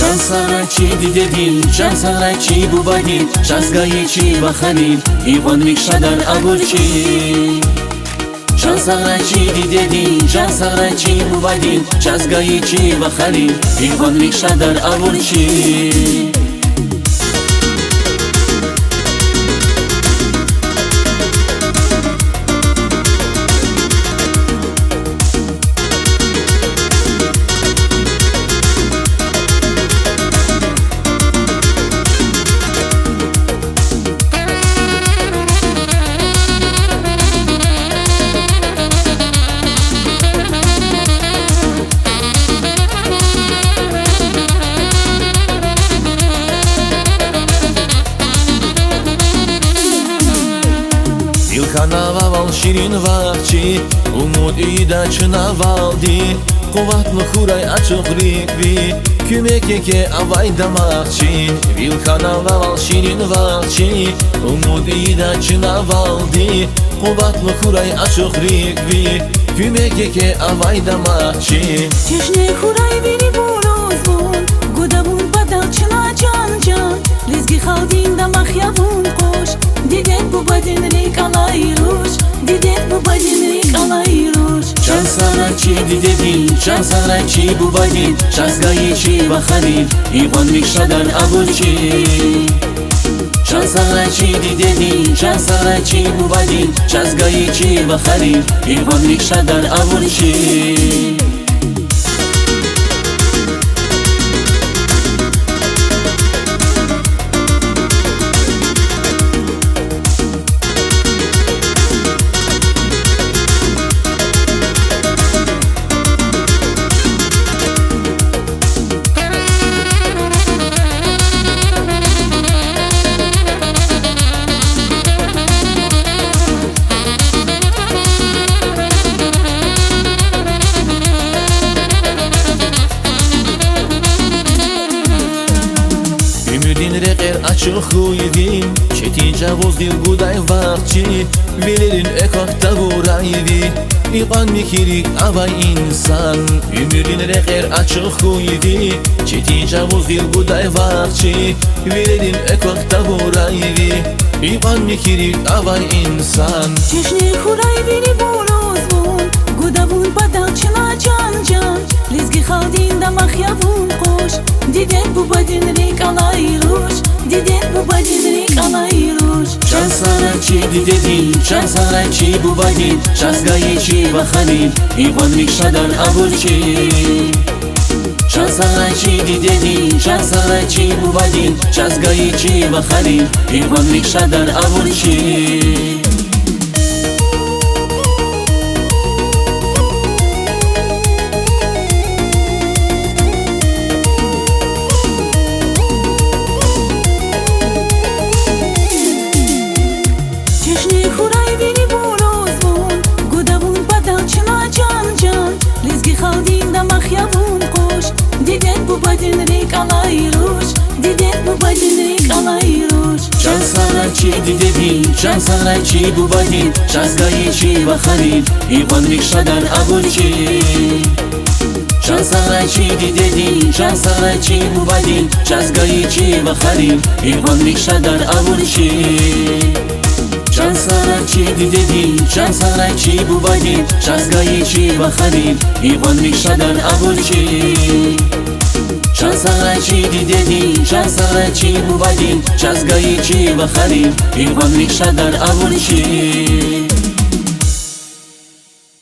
چند سرچی دیدیم چند سرچی بودیم چزگایچی و خلیل ایوان میکشه در ابرچی چند سرچی دیدیم چند سرچی بودیم چزگایچی و خلیل ایوان میکشه در ابرچی Kanava şirin vakçi Umut ida çınavaldi Kuvatlı kuray açık rikvi Kümek eke avay damakçi Vil kanava şirin vakçi Umut ida çınavaldi Kuvatlı kuray açık rikvi Kümek eke avay damakçi Çeşne kuray beni borozvun Godavun badal çına can can Lezgi khaldin damak yavun koş Diden bu badin rik alayruş Diden bu badin rik alayruş چند سرچی دیدیم چند سرچی بودیم چزگایچی و خلیل ایوان میکشه در ابرچی چند سرچی دیدیم چند سرچی بودیم چزگایچی و خلیل ایوان میکشه در ابرچی Açık huydim Çetin cavoz dil guday vakçi Velerin ekakta vuraydi İqan mikirik avay insan Ümürün reqer açık huydi Çetin cavoz dil guday vakçi Velerin ekakta vuraydi İqan mikirik avay insan Çeşne kuray beni borozvun Godavun badal çına can can Lezgi khaldin damak yavun koş Diden bu badin rik alayruş Diden bu badin rik alayruş چند سرچی دیدیم چند سرچی بودیم چزگایچی و خلیل ایوان میکشه در ابرچی چند سرچی دیدیم چند سرچی بودیم چزگایچی و خلیل ایوان میکشه در ابرچی چند سرچی دیدیم چند سرچی بودیم چزگایچی و خلیل ایوان میکشه در ابرچی چند سرچی دیدیم چند سرچی بودیم چزگایچی و خلیل ایوان میکشه در ابرچی چند سرچی دیدیم چند سرچی بودیم چزگایچی و خلیل ایوان میکشه در ابرچی چند سرچی دیدیم چند سرچی بودیم چزگایچی و خلیل ایوان میکشه در ابرچی